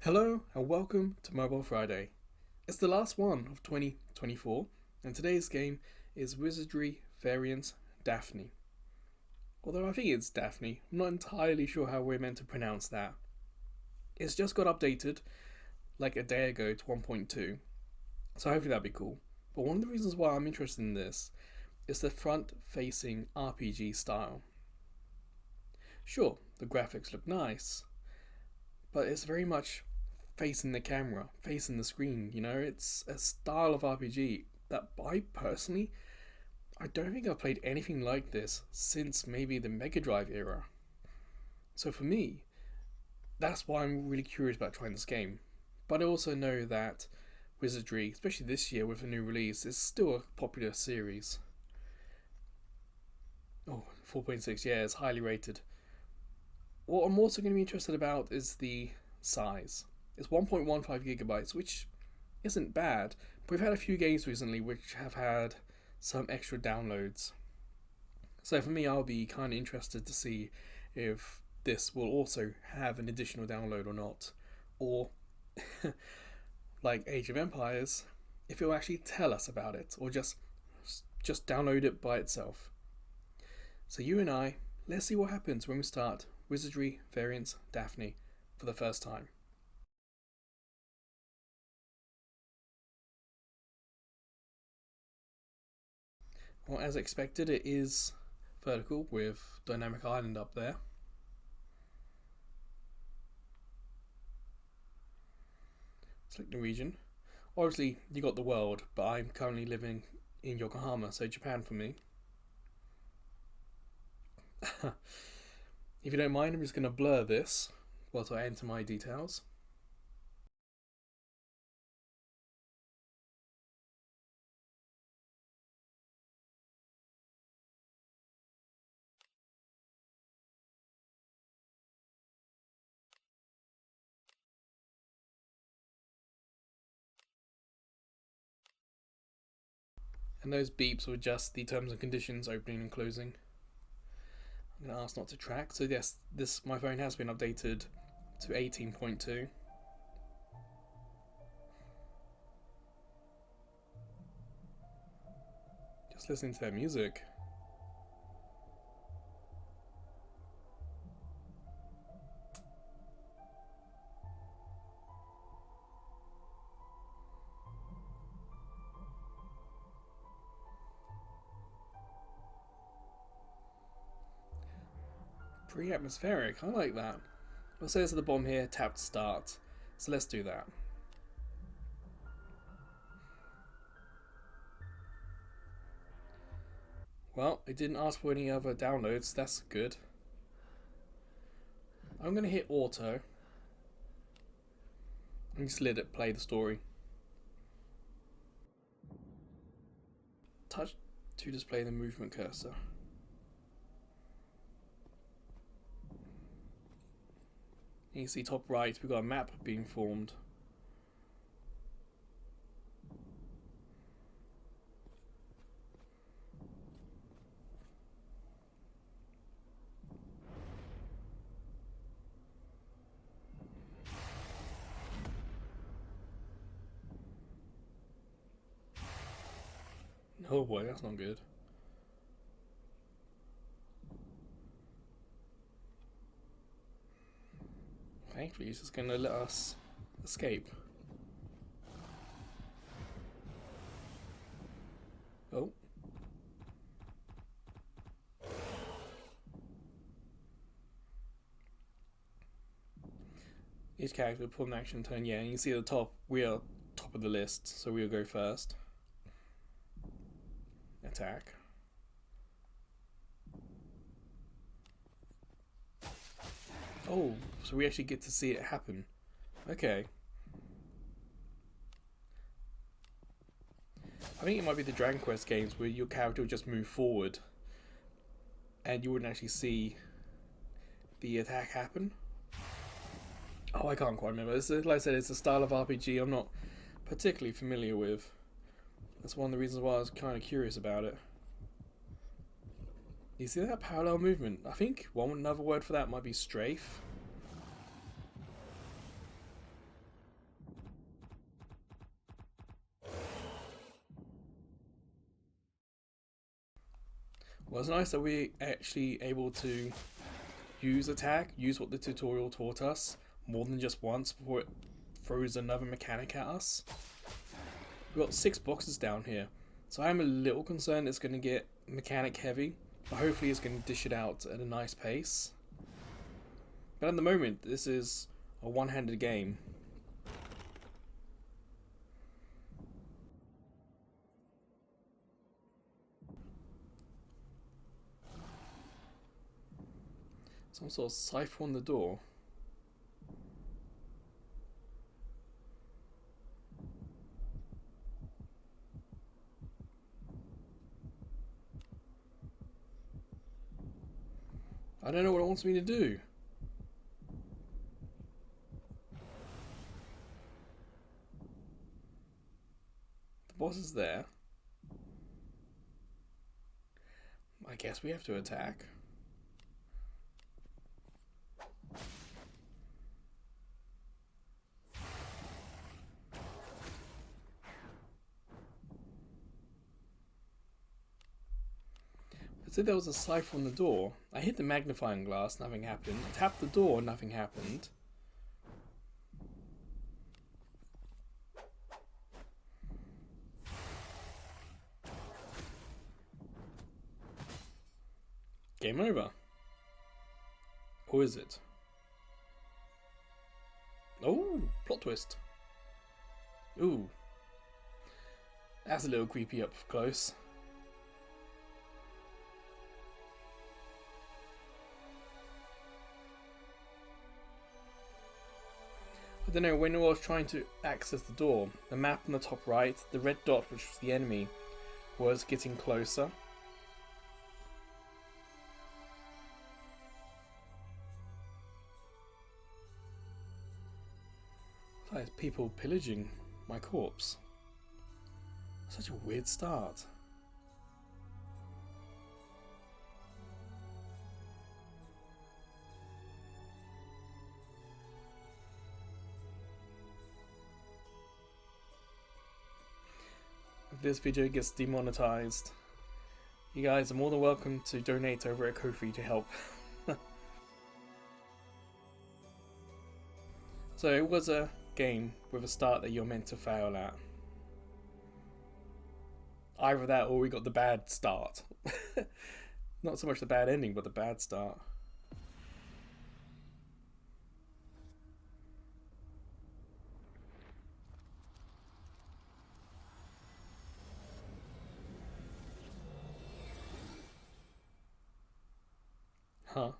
Hello and welcome to Mobile Friday. It's the last one of 2024 and today's game is Wizardry Variants Daphne. Although I think it's Daphne, I'm not entirely sure how we're meant to pronounce that. It's just got updated like a day ago to 1.2, so hopefully that'll be cool. But one of the reasons why I'm interested in this is the front facing RPG style. Sure, the graphics look nice, but it's very much facing the camera, facing the screen. It's a style of RPG that I don't think I've played anything like this since maybe the Mega Drive era. So for me, that's why I'm really curious about trying this game. But I also know that Wizardry, especially this year with a new release, is still a popular series. Oh, 4.6, yeah, it's highly rated. What I'm also going to be interested about is the size. It's 1.15 gigabytes, which isn't bad. But we've had a few games recently which have had some extra downloads. So for me, I'll be kind of interested to see if this will also have an additional download or not. Or, like Age of Empires, if it will actually tell us about it, or just download it by itself. So you and I, let's see what happens when we start Wizardry Variants Daphne for the first time. Well, as expected, it is vertical with Dynamic Island up there. Select the region. Obviously, you got the world, but I'm currently living in Yokohama, so Japan for me. If you don't mind, I'm just going to blur this whilst I enter my details. And those beeps were just the terms and conditions opening and closing. I'm going to ask not to track. So yes, my phone has been updated to 18.2. Just listening to their music. Pretty atmospheric. I like that. It says at the bottom here, tap to start. So let's do that. Well, it didn't ask for any other downloads. That's good. I'm going to hit auto and just let it play the story. Touch to display the movement cursor. You can see top right, we've got a map being formed. Oh boy, that's not good. Thankfully, he's just going to let us escape. Oh. Each character will pull an action turn, yeah, and you can see at the top, we are top of the list, so we'll go first. Attack. Oh, so we actually get to see it happen. Okay. I think it might be the Dragon Quest games where your character would just move forward and you wouldn't actually see the attack happen. Oh, I can't quite remember. Like I said, it's a style of RPG I'm not particularly familiar with. That's one of the reasons why I was kind of curious about it. You see that parallel movement? I think another word for that might be strafe. Well, it's nice that we're actually able to use attack, use what the tutorial taught us, more than just once before it throws another mechanic at us. We've got 6 boxes down here, so I'm a little concerned it's going to get mechanic heavy, but hopefully it's going to dish it out at a nice pace. But at the moment, this is a one-handed game. Some sort of cipher on the door. I don't know what it wants me to do. The boss is there. I guess we have to attack. But if there was a cipher on the door, I hit the magnifying glass, nothing happened. I tapped the door, nothing happened. Game over. Or is it? Oh, plot twist. Ooh. That's a little creepy up close. I don't know, when I was trying to access the door, the map on the top right, the red dot, which was the enemy, was getting closer. There's people pillaging my corpse. Such a weird start. If this video gets demonetized, you guys are more than welcome to donate over at Ko-fi to help. So it was a game with a start that you're meant to fail at. Either that or we got the bad start. Not so much the bad ending, but the bad start. Huh.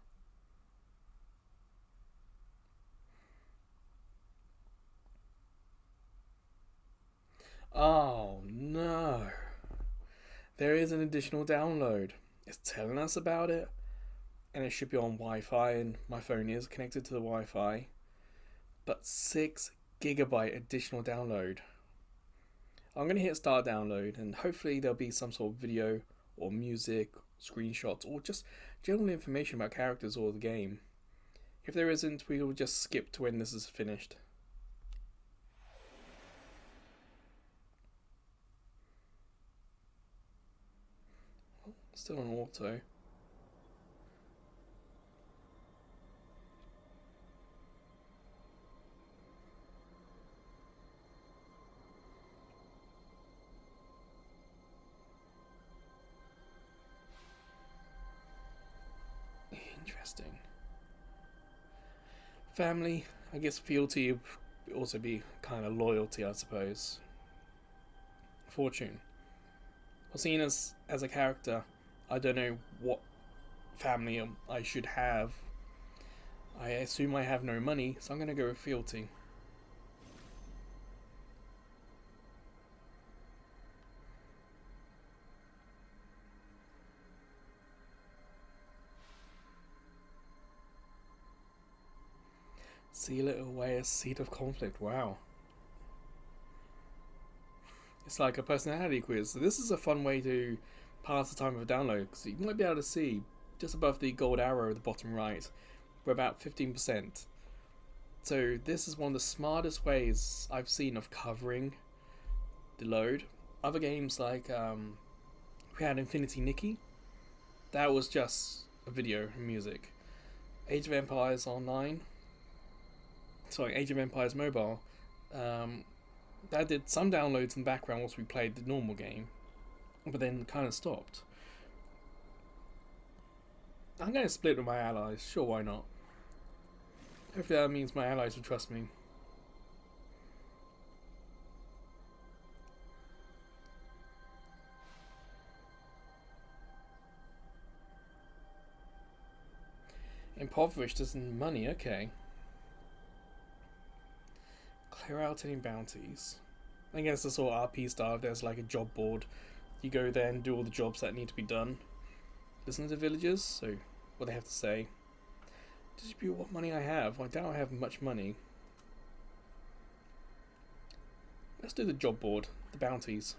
Oh no. There is an additional download. It's telling us about it. And it should be on Wi-Fi, and my phone is connected to the Wi-Fi. But 6 GB additional download. I'm going to hit start download, and hopefully there'll be some sort of video or music, screenshots, or just general information about characters or the game. If there isn't, we will just skip to when this is finished. Still on auto. Interesting. Family, I guess fealty would also be kind of loyalty, I suppose. Fortune. Well, seeing as a character, I don't know what family I should have. I assume I have no money, so I'm going to go with fealty. Seal it away as seed of conflict. Wow. It's like a personality quiz. So this is a fun way to pass the time of a download, because you might be able to see just above the gold arrow at the bottom right, we're about 15%. So this is one of the smartest ways I've seen of covering the load. Other games like we had Infinity Nikki. That was just a video and music. Age of Empires Online, sorry, Age of Empires Mobile, that did some downloads in the background whilst we played the normal game, but then kind of stopped. I'm going to split with my allies, sure, why not? Hopefully that means my allies will trust me. Impoverished isn't money, okay. Clear out any bounties. I guess it's all RP style. There's like a job board. You go there and do all the jobs that need to be done. Listen to the villagers, so what they have to say. Distribute what money I have. I doubt I have much money. Let's do the job board, the bounties.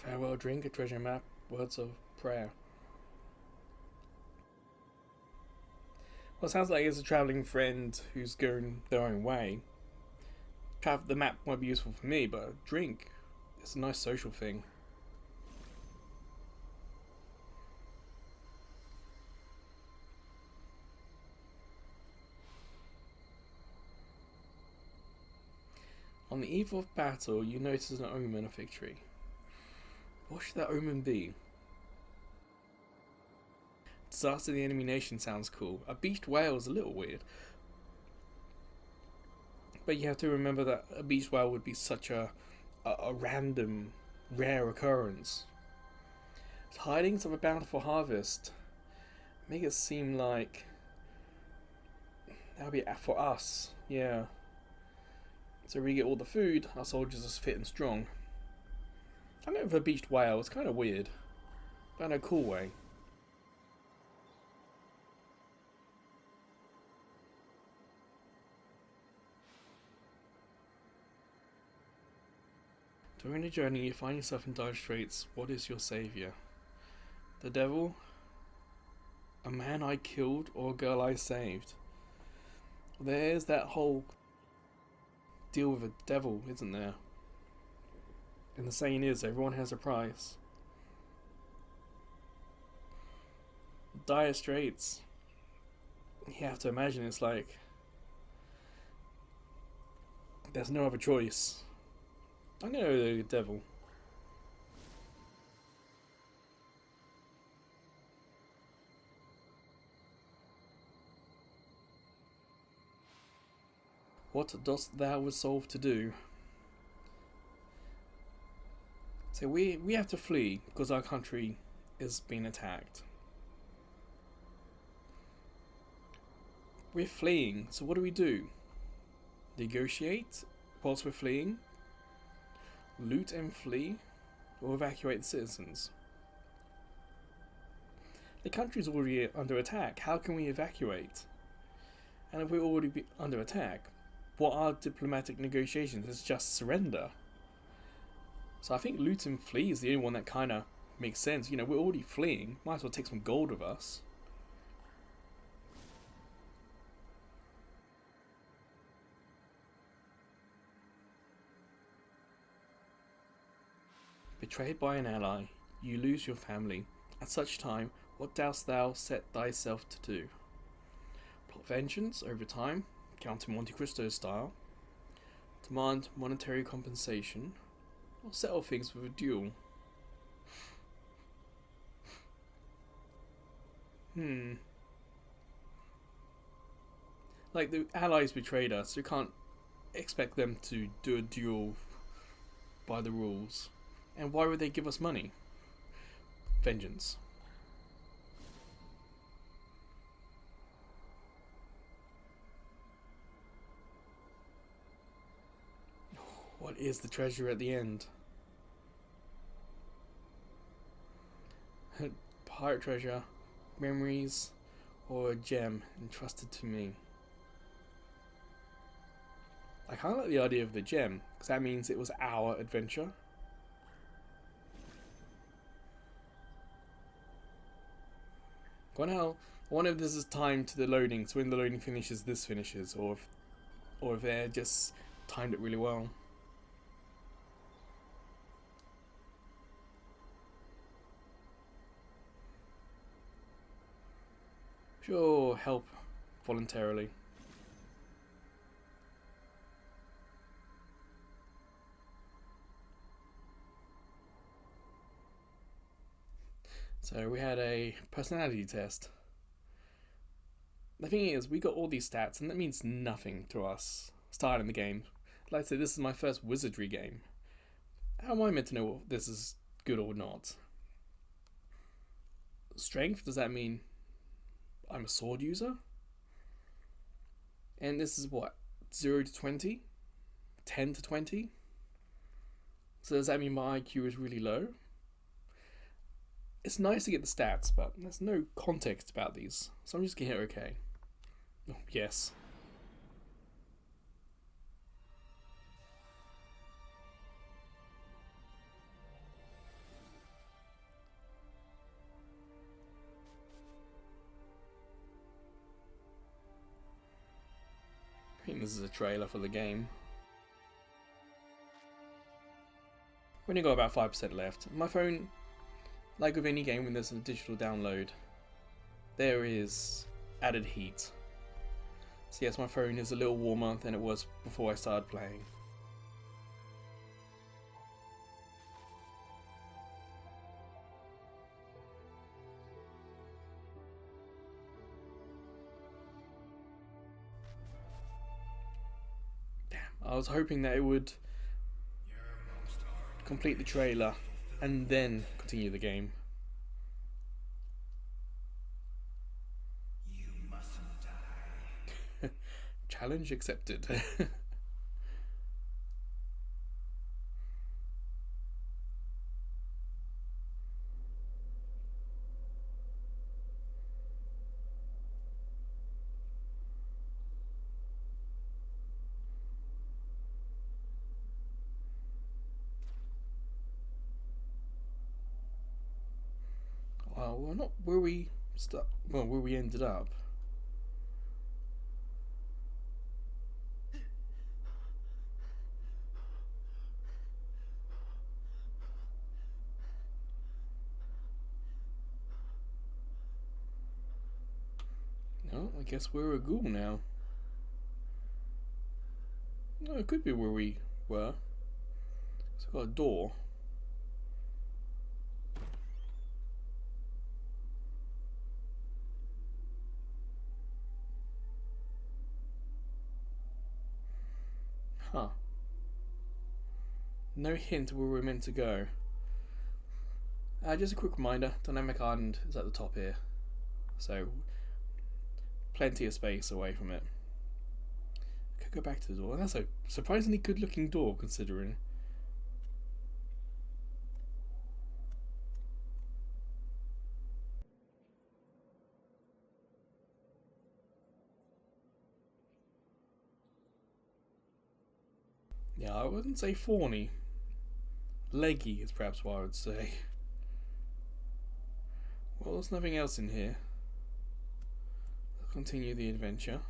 Farewell drink, a treasure map, words of prayer. Well, it sounds like it's a travelling friend who's going their own way. The map might be useful for me, but a drink is a nice social thing. On the eve of battle, you notice an omen of victory. What should that omen be? Disaster of the enemy nation sounds cool. A beached whale is a little weird. But you have to remember that a beached whale would be such a random, rare occurrence. Tidings of a bountiful harvest make it seem like that would be for us, yeah. So we get all the food, our soldiers are fit and strong. I'm going for a beached whale, it's kind of weird, but in a cool way. During the journey, you find yourself in dire straits. What is your saviour? The devil? A man I killed or a girl I saved? There's that whole deal with a devil, isn't there? And the saying is, everyone has a price. Dire straits. You have to imagine it's like there's no other choice. I'm gonna go with the devil. What dost thou resolve to do? So we have to flee because our country is being attacked. We're fleeing, so what do? Negotiate whilst we're fleeing? Loot and flee? Or evacuate the citizens? The country's already under attack, how can we evacuate? And if we're already under attack, what are diplomatic negotiations? It's just surrender. So I think loot and flee is the only one that kind of makes sense. You know, we're already fleeing, might as well take some gold with us. Betrayed by an ally, you lose your family. At such time, what dost thou set thyself to do? Plot vengeance over time, Count Monte Cristo style. Demand monetary compensation, or settle things with a duel. Like, the allies betrayed us, you can't expect them to do a duel by the rules. And why would they give us money? Vengeance. What is the treasure at the end? Pirate treasure, memories, or a gem entrusted to me. I kind of like the idea of the gem, because that means it was our adventure. Well, now, I wonder if this is timed to the loading, so when the loading finishes, this finishes, or if they just timed it really well. Sure, help voluntarily. So we had a personality test. The thing is, we got all these stats, and that means nothing to us starting the game. Like I said, this is my first Wizardry game. How am I meant to know if this is good or not? Strength, does that mean I'm a sword user? And this is what? 0 to 20? 10 to 20? So does that mean my IQ is really low? It's nice to get the stats, but there's no context about these. So I'm just gonna hit OK. Oh, yes. I think this is a trailer for the game. We've only got about 5% left. My phone, like with any game when there's a digital download, there is added heat. So yes, my phone is a little warmer than it was before I started playing. Damn, I was hoping that it would complete the trailer and then continue the game. You mustn't die. Challenge accepted. Well, we're not where we where we ended up. No, I guess we're a ghoul now. No, it could be where we were. It's got a door. Huh. No hint where we're meant to go. Just a quick reminder, Dynamic Island is at the top here. So, plenty of space away from it. Could go back to the door. That's a surprisingly good looking door considering. Yeah, I wouldn't say fawny. Leggy is perhaps what I would say. Well, there's nothing else in here. Let's continue the adventure.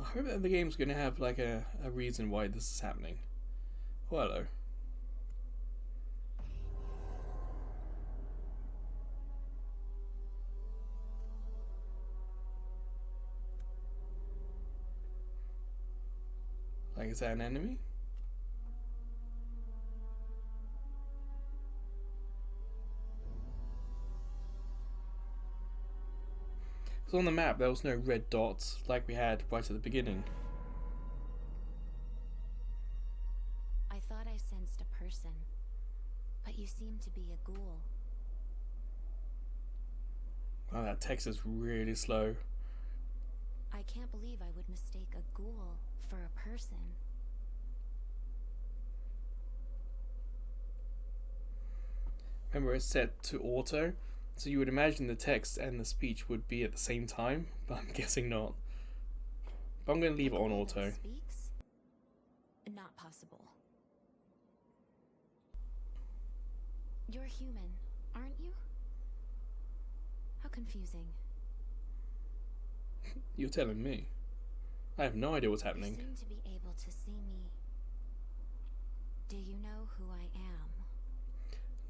I hope that the game's going to have like a reason why this is happening. Oh, hello. Like, is that an enemy? Because on the map there was no red dots like we had right at the beginning. I thought I sensed a person, but you seem to be a ghoul. Wow, that text is really slow. I can't believe I would mistake a ghoul for a person. Remember, it's set to auto, so you would imagine the text and the speech would be at the same time, but I'm guessing not. But I'm going to leave it on auto. Speaks? Not possible. You're human, aren't you? How confusing. You're telling me. I have no idea what's happening. You seem to be able to see me. Do you know who I am?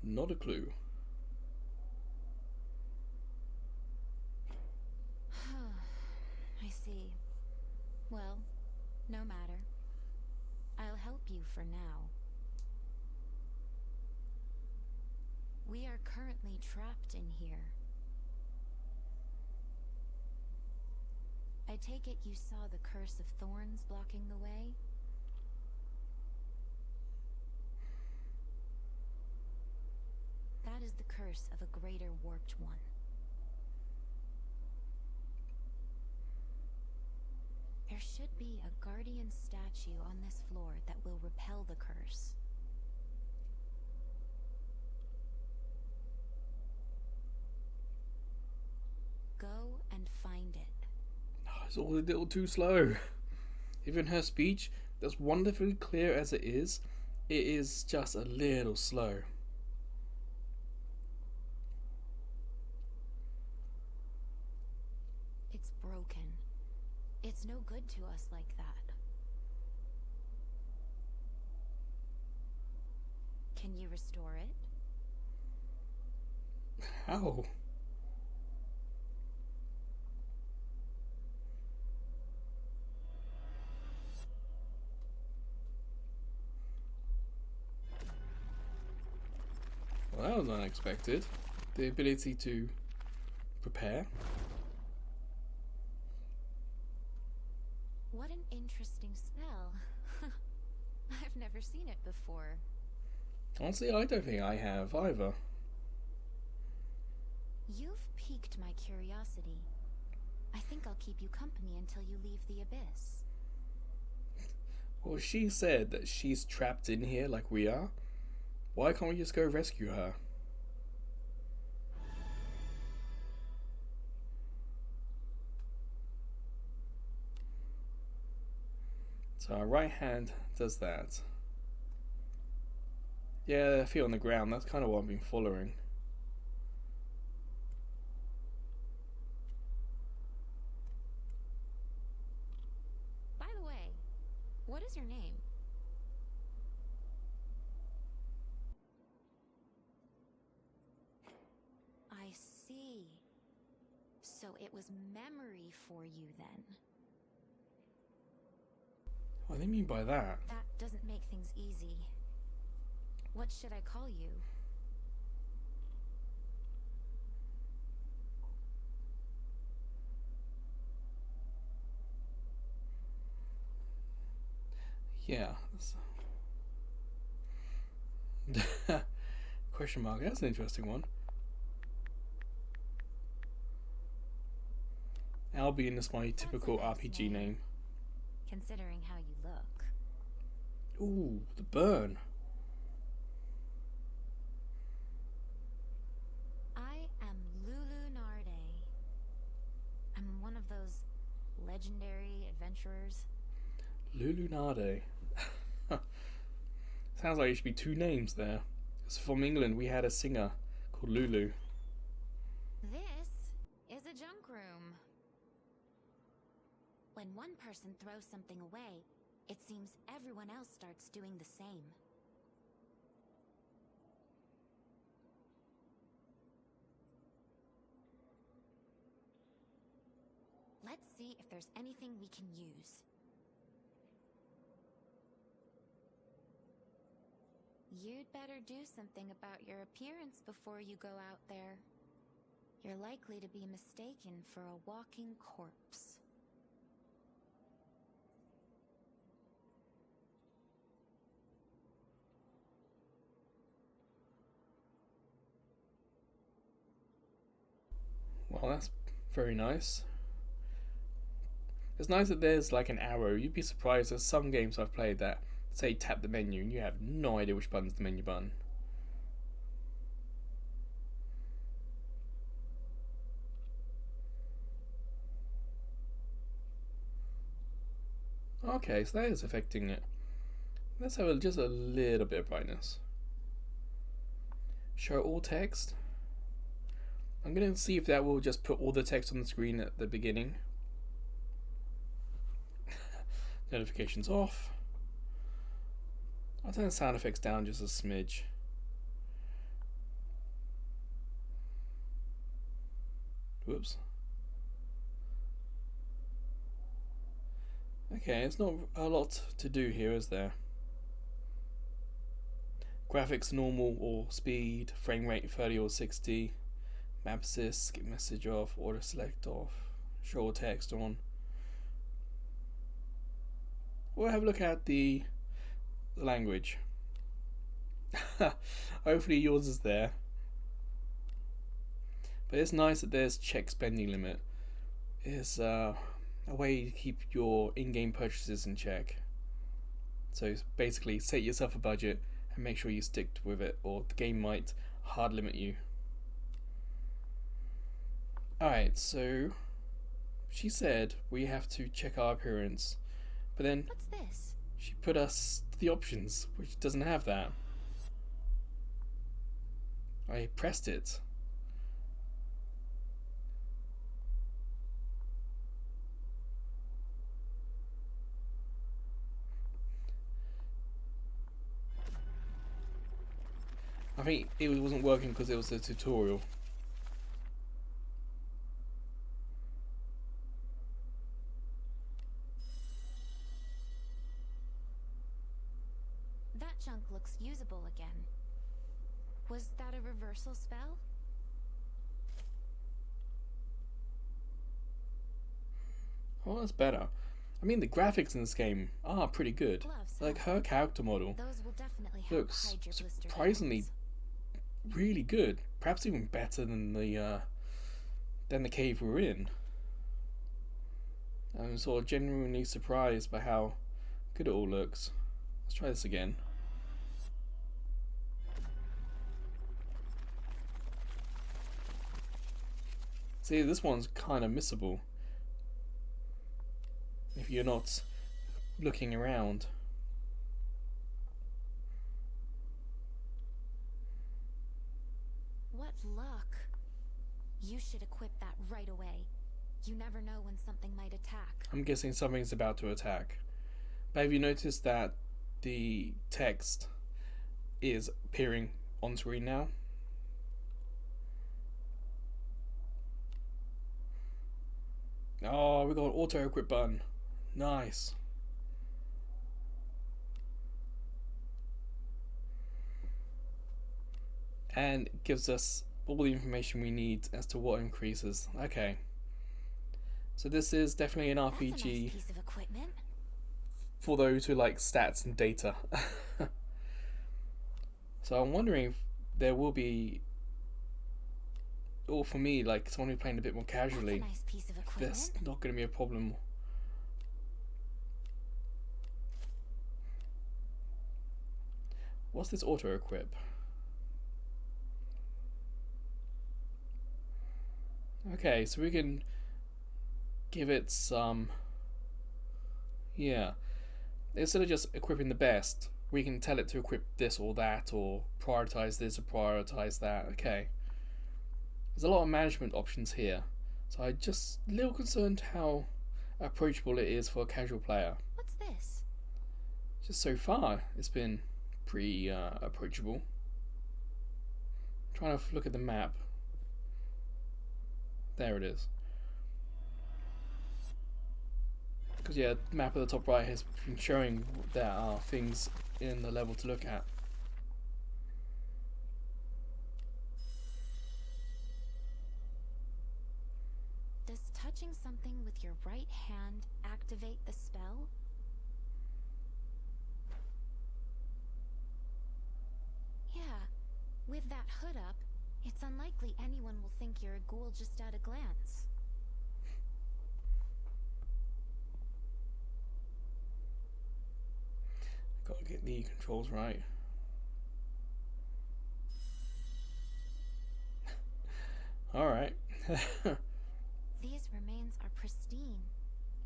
Not a clue. I see. Well, no matter. I'll help you for now. We are currently trapped in here. I take it you saw the curse of thorns blocking the way? That is the curse of a greater warped one. There should be a guardian statue on this floor that will repel the curse. Go and find it. Oh, it's all a little too slow. Even her speech, as wonderfully clear as it is just a little slow. It's broken. It's no good to us like that. Can you restore it? How? Well, that was unexpected. The ability to prepare. What an interesting spell. I've never seen it before. Honestly, I don't think I have either. You've piqued my curiosity. I think I'll keep you company until you leave the abyss. Well, she said that she's trapped in here like we are. Why can't we just go rescue her? So our right hand does that. Yeah, I feel on the ground. That's kind of what I've been following. By the way, what is your name? I see. So it was memory for you then. What do they mean by that? That doesn't make things easy. What should I call you? Yeah. Question mark. That's an interesting one. Albion is my typical nice RPG name. Considering how you look. Ooh, the burn. I am Lulu Narde. I'm one of those legendary adventurers. Lulunade. Sounds like it should be two names there. Because from England we had a singer called Lulu. This is a junk room. When one person throws something away, it seems everyone else starts doing the same. Let's see if there's anything we can use. You'd better do something about your appearance before you go out there. You're likely to be mistaken for a walking corpse. Well, that's very nice. It's nice that there's like an arrow. You'd be surprised at some games I've played that say tap the menu and you have no idea which button's the menu button. Okay, so that is affecting it. Let's have just a little bit of brightness. Show all text. I'm going to see if that will just put all the text on the screen at the beginning. Notifications off. I'll turn the sound effects down just a smidge. Whoops. Okay, it's not a lot to do here, is there? Graphics normal or speed, frame rate 30 or 60, map assist, skip message off, auto select off, show all text on. We'll have a look at the language. Hopefully yours is there. But it's nice that there's check spending limit. It's a way to keep your in-game purchases in check. So basically set yourself a budget and make sure you stick with it, or the game might hard limit you. Alright, so she said we have to check our appearance, but then What's this? she put us the options, which doesn't have that. I pressed it. I think it wasn't working because it was a tutorial. That chunk looks usable again. Was that a reversal spell? Oh, that's better. I mean, the graphics in this game are pretty good. Gloves, Like huh? her character model Those will definitely help looks hide your blistered surprisingly hands. really good. Perhaps even better than the cave we're in. I'm sort of genuinely surprised by how good it all looks. Let's try this again. See, this one's kind of missable if you're not looking around. What luck. You should equip that right away. You never know when something might attack. I'm guessing something's about to attack. But have you noticed that the text is appearing on screen now? Oh, we got an auto equip button. Nice. And it gives us all the information we need as to what increases. Okay. So this is definitely an That's a RPG nice piece of equipment. for those who like stats and data. So I'm wondering if there will be, or for me, like someone who's playing a bit more casually, That's a nice piece of equipment. that's not going to be a problem. What's this auto equip? Okay, so we can give it some, yeah, instead of just equipping the best, we can tell it to equip this or that, or prioritize this or prioritize that. Okay, there's a lot of management options here, so I'm just a little concerned how approachable it is for a casual player. What's this? Just so far, it's been pretty approachable. Trying to look at the map. There it is. Because yeah, the map at the top right has been showing there are things in the level to look at. Does touching something with your right hand activate the spell? Yeah, with that hood up, it's unlikely anyone will think you're a ghoul just at a glance. Gotta get the controls right. Alright. These remains are pristine.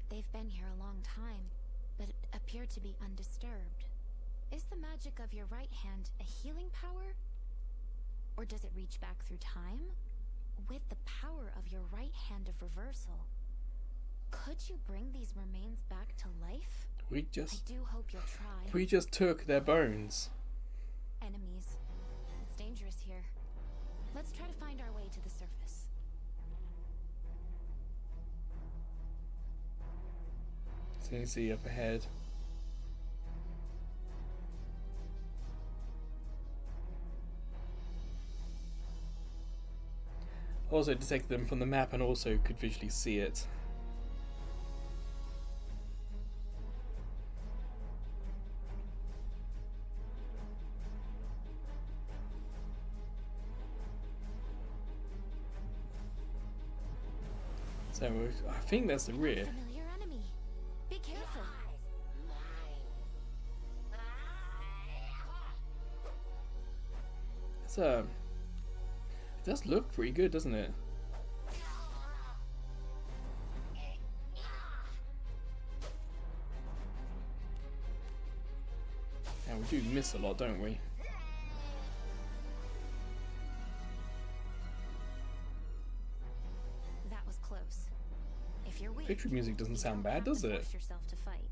They've been here a long time, but appear to be undisturbed. Is the magic of your right hand a healing power? Or does it reach back through time? With the power of your right hand of reversal, could you bring these remains back to life? We I just do hope you'll try. took their bones. Enemies. It's dangerous here. Let's try to find our way to the surface. So you see up ahead. Also detected them from the map and also could visually see it. So I think that's the rear. Familiar enemy. Be careful. It's it does look pretty good, doesn't it? And we do miss a lot, don't we? That was close. If you're weak, Victory music doesn't you sound don't bad, have does to it? force yourself to fight.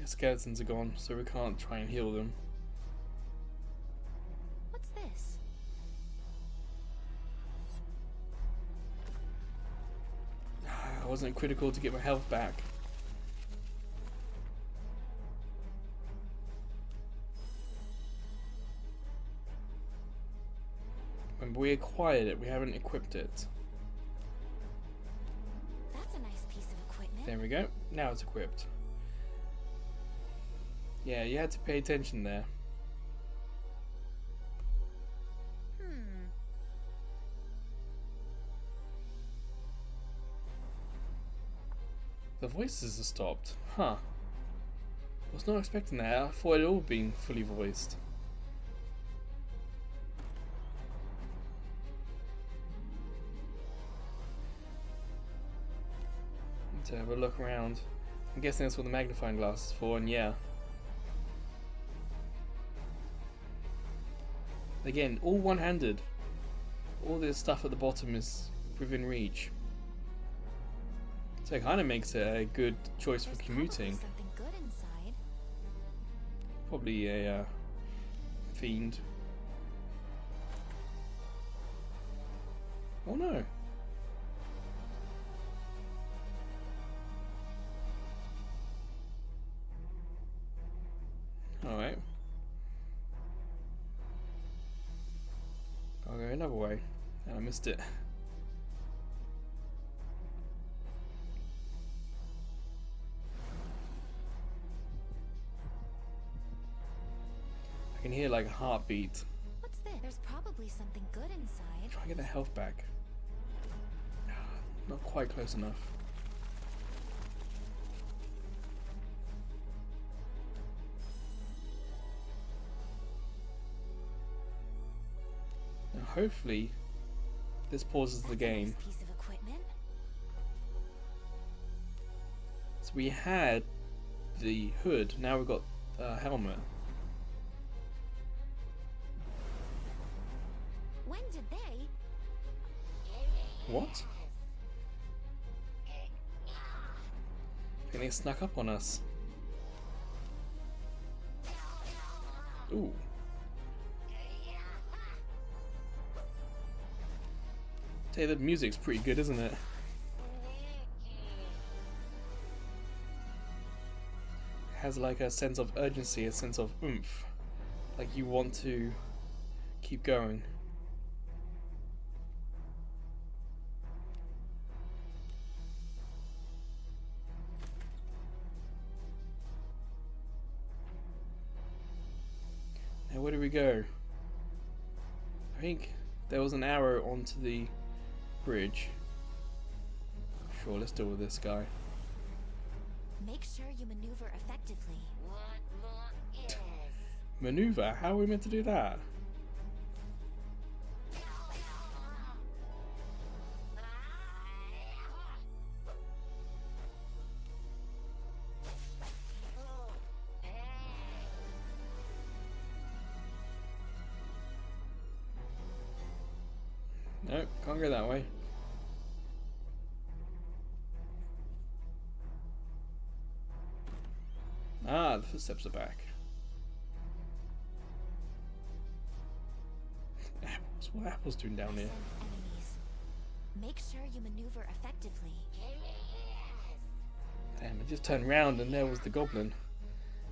Yeah, skeletons are gone, so we can't try and heal them. What's this? I wasn't critical to get my health back. Remember, we acquired it, we haven't equipped it. That's a nice piece of equipment. There we go, now it's equipped. Yeah, you had to pay attention there. The voices have stopped. Huh. Was not expecting that. I thought it all been fully voiced. Need to have a look around. I'm guessing that's what the magnifying glass is for, and yeah. Again, all one-handed. All this stuff at the bottom is within reach. So it kind of makes it a good choice for There's commuting. Probably something good inside. Probably a fiend. Oh no. Alright. I'll go another way. And I missed it. I can hear like a heartbeat. What's this? There's probably something good inside. Try and get the health back. Not quite close enough. Now hopefully this pauses the That's a game. nice piece of equipment. So we had the hood, now we've got a helmet. When did they? What? I think they snuck up on us. Ooh. Tell you, the music's pretty good, isn't it? Has like a sense of urgency, a sense of oomph. Like you want to keep going. Now where do we go? I think there was an arrow onto the bridge. Sure, let's deal with this guy. Make sure you maneuver effectively. Maneuver? How are we meant to do that? Nope, can't go that way. Ah, the footsteps are back. Apples. What are apples doing down here? Sense enemies. Make sure you maneuver effectively. Damn, I just turned round and there was the goblin.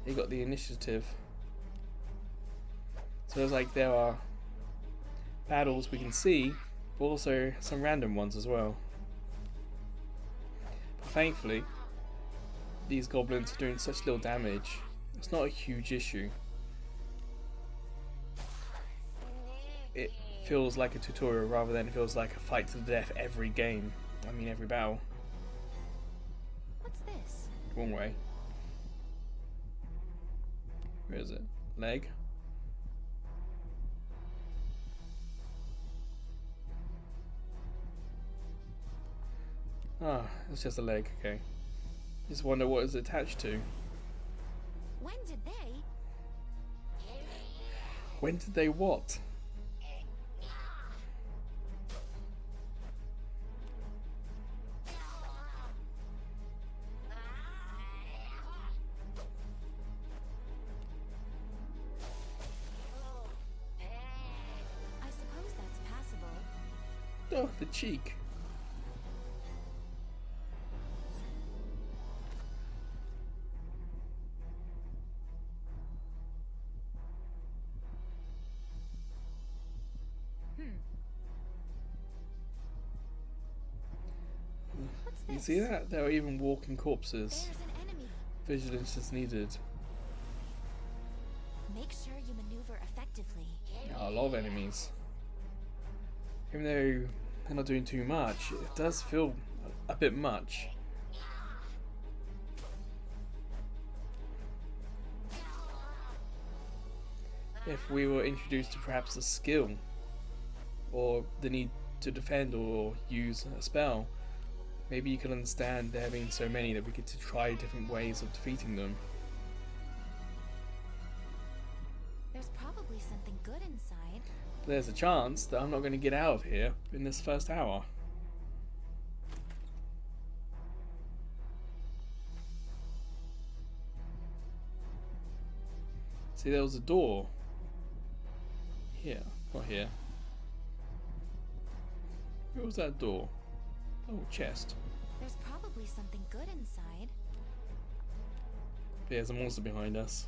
He got the initiative. So it's like there are battles we can see, but also some random ones as well. But thankfully, these goblins are doing such little damage. It's not a huge issue. It feels like a tutorial rather than it feels like a fight to the death every game. I mean every battle. What's this? Wrong way. Where is it? Leg? Ah, it's just a leg, okay. Just wonder what it's attached to. When did they? When did they what? I suppose that's passable. Oh, the cheek. What's You this? see that? There are even walking corpses. There's an enemy. Vigilance is needed. Make sure you maneuver effectively. A lot of enemies. Even though they're not doing too much, it does feel a bit much. If we were introduced to perhaps a skill, or the need to defend or use a spell, maybe you could understand there being so many that we get to try different ways of defeating them. There's probably something good inside. But there's a chance that I'm not going to get out of here in this first hour. See, there was a door. Here, not here. Where was that door? Oh, chest. There's probably something good inside. There's a monster behind us.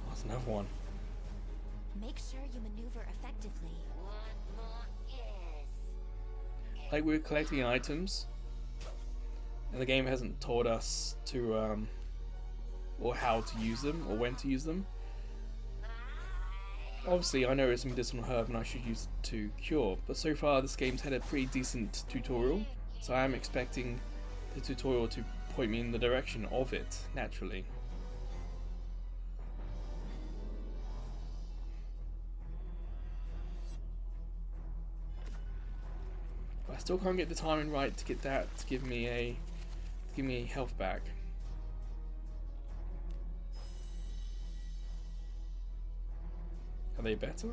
That's another one. Make sure you maneuver effectively. Like we're collecting items, and the game hasn't told us to, or how to use them, or when to use them. Obviously, I know it's a medicinal herb and I should use it to cure, but so far this game's had a pretty decent tutorial, so I am expecting the tutorial to point me in the direction of it, naturally. But I still can't get the timing right to get that to give me health back. Are they better?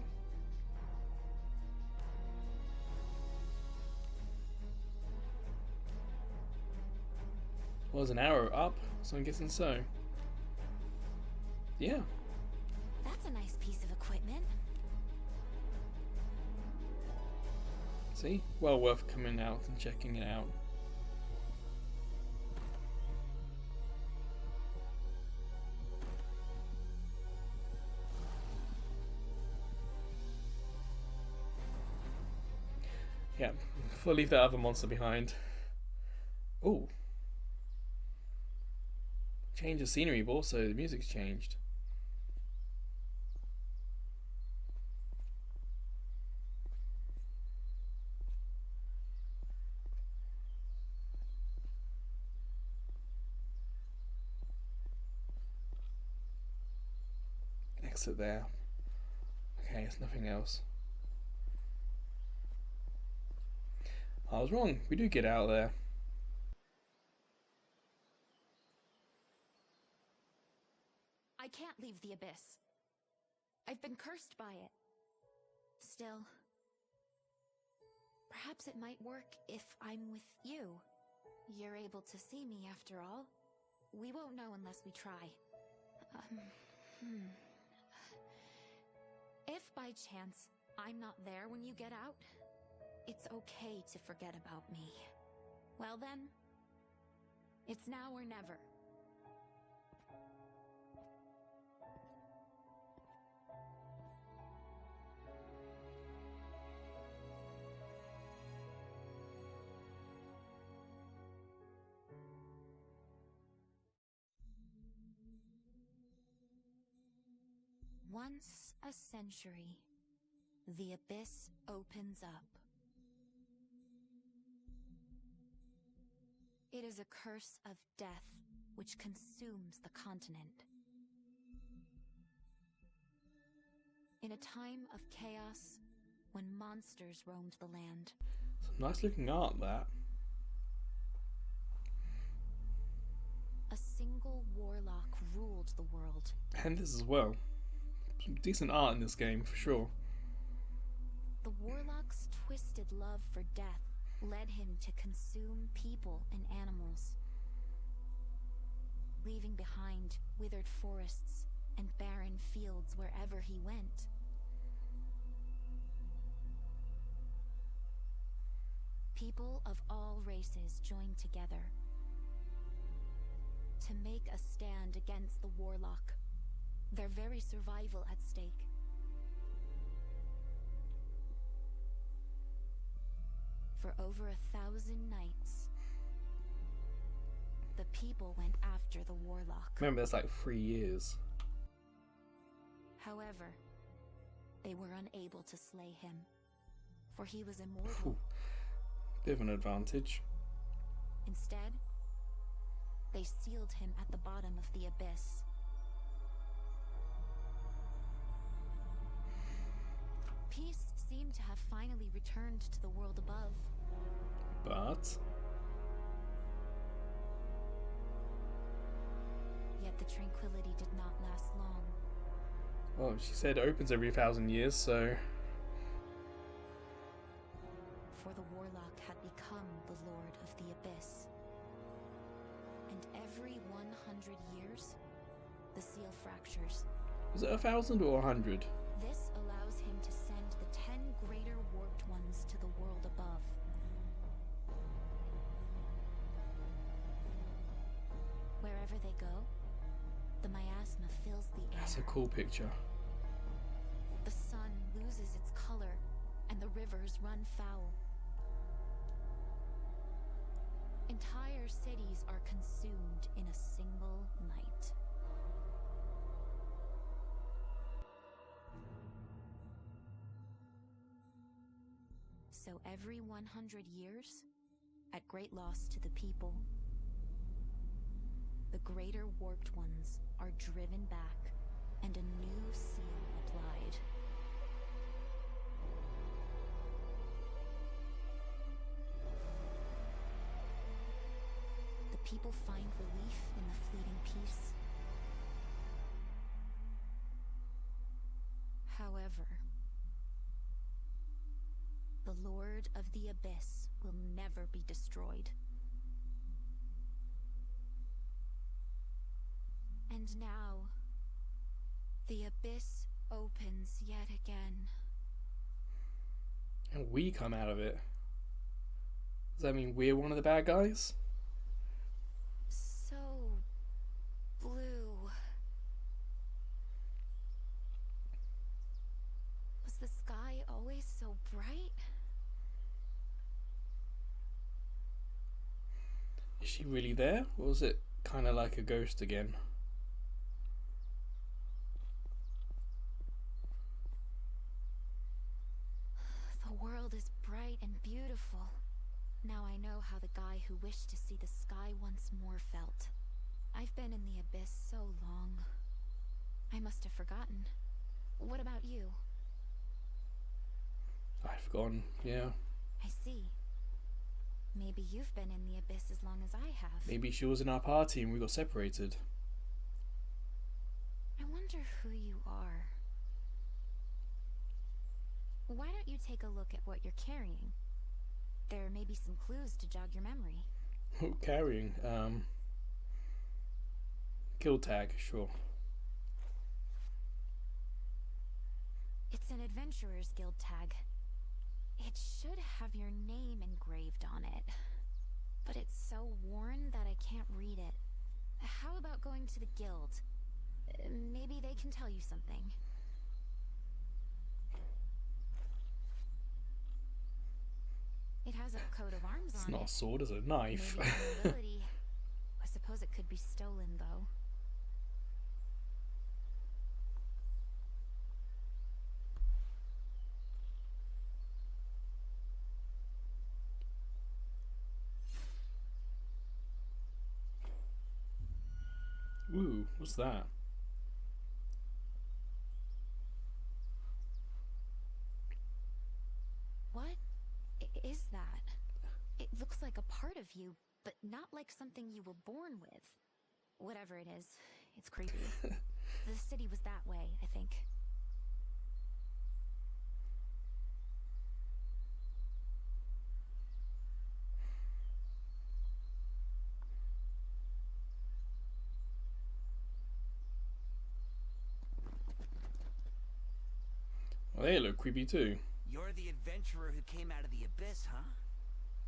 Well, there's an arrow up, so I'm guessing so. Yeah. That's a nice piece of equipment. See? Well worth coming out and checking it out. Yeah, we'll leave that other monster behind. Ooh. Change of scenery, but also the music's changed. Exit there. Okay, it's nothing else. I was wrong. We do get out of there. I can't leave the abyss. I've been cursed by it. Still, perhaps it might work if I'm with you. You're able to see me after all. We won't know unless we try. If by chance I'm not there when you get out, it's okay to forget about me. Well then, it's now or never. Once a century, the abyss opens up. It is a curse of death which consumes the continent. In a time of chaos, when monsters roamed the land. Some nice looking art, that. A single warlock ruled the world. And this as well. Some decent art in this game, for sure. The warlock's twisted love for death led him to consume people and animals, leaving behind withered forests and barren fields wherever he went. People of all races joined together to make a stand against the warlock, their very survival at stake. For over 1,000 nights, the people went after the warlock. Remember, that's like 3 years. However, they were unable to slay him, for he was immortal. Ooh, bit of an advantage. Instead, they sealed him at the bottom of the abyss. Peace seemed to have finally returned to the world above. But Yet the tranquility did not last long. well, she said it opens every 1,000 years, so For the warlock had become the lord of the abyss. And every 100 years, the seal fractures. was it 1,000 or 100? This allows him to send the 10 greater warped ones to the world above. Wherever they go, the miasma fills the air. That's a cool picture. The sun loses its color, and the rivers run foul. Entire cities are consumed in a single night. So every 100 years, at great loss to the people, the greater warped ones are driven back and a new seal applied. The people find relief in the fleeting peace. However, the Lord of the Abyss will never be destroyed. And now, the Abyss opens yet again. And we come out of it. Does that mean we're one of the bad guys? So blue. Was the sky always so bright? Is she really there? Or was it kind of like a ghost again? The world is bright and beautiful. Now I know how the guy who wished to see the sky once more felt. I've been in the abyss so long. I must have forgotten. What about you? I've forgotten, yeah. I see. Maybe you've been in the abyss as long as I have. Maybe she was in our party and we got separated. I wonder who you are. Why don't you take a look at what you're carrying? There may be some clues to jog your memory. Carrying. Kill tag, sure. It's an Adventurer's Guild tag. It should have your name engraved on it. But it's so worn that I can't read it. How about going to the guild? Maybe they can tell you something. It has a coat of arms It's on not it. a sword, it's a knife. Maybe some ability. I suppose it could be stolen, though. Ooh, what's that? What is that? It looks like a part of you, but not like something you were born with. Whatever it is, it's creepy. The city was that way, I think. Well, they look creepy too. You're the adventurer who came out of the abyss, huh?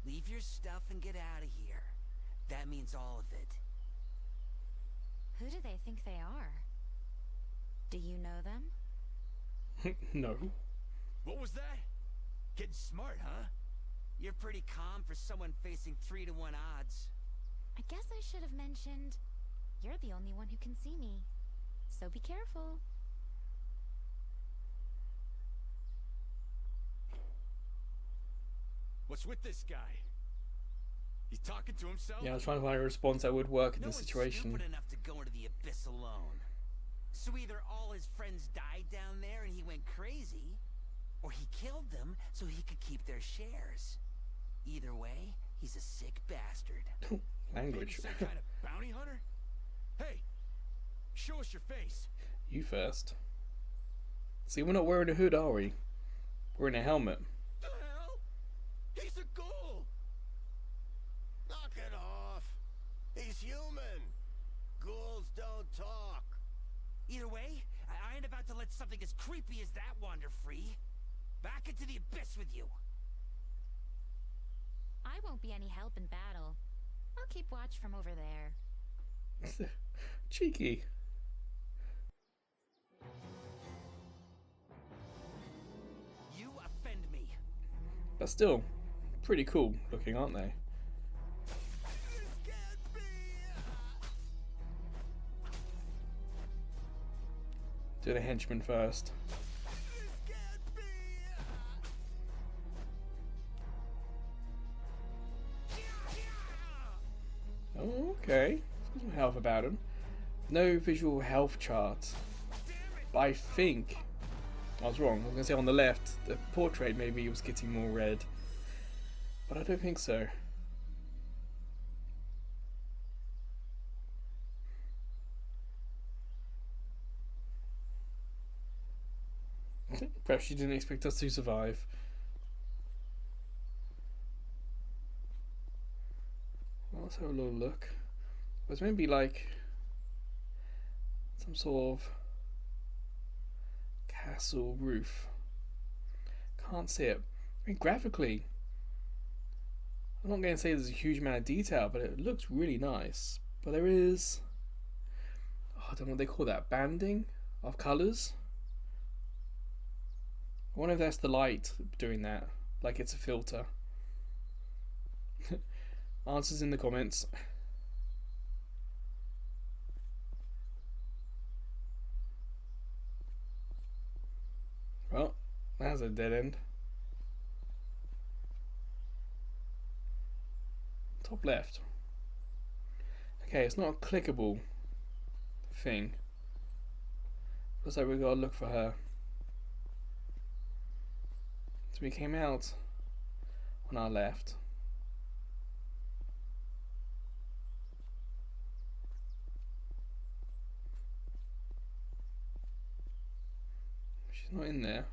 Leave your stuff and get out of here. That means all of it. Who do they think they are? Do you know them? No. What was that? Getting smart, huh? You're pretty calm for someone facing 3-to-1 odds. I guess I should have mentioned you're the only one who can see me. So be careful. What's with this guy? He's talking to himself? Yeah, I was trying to find a response that would work in No this one's situation. stupid enough to go into the abyss alone. So either all his friends died down there and he went crazy, or he killed them so he could keep their shares. Either way, he's a sick bastard. Language. Maybe some kind of bounty hunter? Hey, show us your face. You first. See, we're not wearing a hood, are we? We're in a helmet. The hell? He's a ghoul. Knock it off. He's human. Ghouls don't talk. Either way, I ain't about to let something as creepy as that wander free. Back into the abyss with you. I won't be any help in battle. I'll keep watch from over there. Cheeky. You offend me. But still, pretty cool looking, aren't they? This can't be. Do the henchman first. This can't be. Oh, okay. Got some health about him. No visual health chart. But I think I was wrong. I was going to say on the left, the portrait maybe he was getting more red. But I don't think so. Perhaps she didn't expect us to survive. Well, let's have a little look. There's maybe like some sort of castle roof. Can't see it. I mean, graphically, I'm not going to say there's a huge amount of detail, but it looks really nice. But there is, I don't know what they call that, banding of colours. I wonder if that's the light doing that, like it's a filter. Answers in the comments. Well, that's a dead end. Top left. Okay, it's not a clickable thing. Looks like we gotta look for her. So we came out on our left. She's not in there.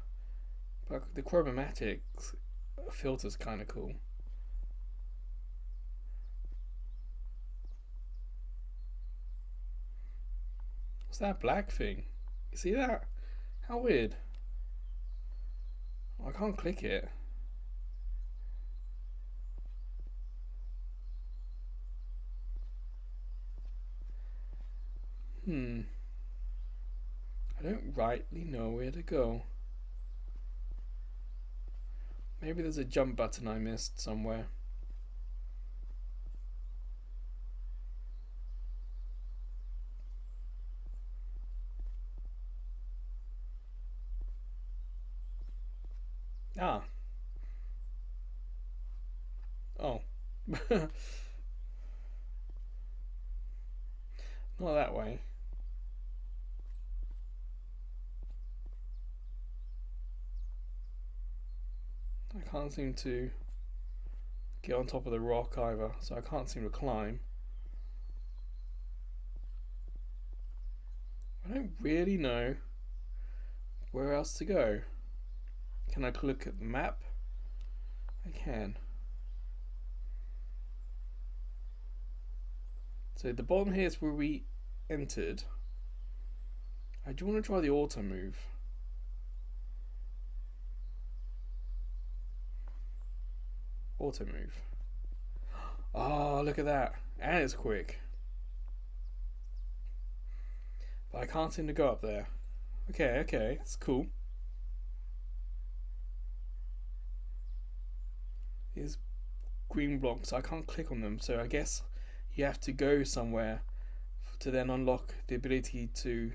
But the chromatic filter's kind of cool. What's that black thing? You see that? How weird. I can't click it. I don't rightly know where to go. Maybe there's a jump button I missed somewhere. Ah. Oh. Not that way. I can't seem to get on top of the rock either, so I can't seem to climb. I don't really know where else to go. Can I look at the map? I can. So the bottom here is where we entered. I do want to try the auto move. Auto move. Oh, look at that. And it's quick. But I can't seem to go up there. Okay, it's cool. These green blocks, I can't click on them, so I guess you have to go somewhere to then unlock the ability to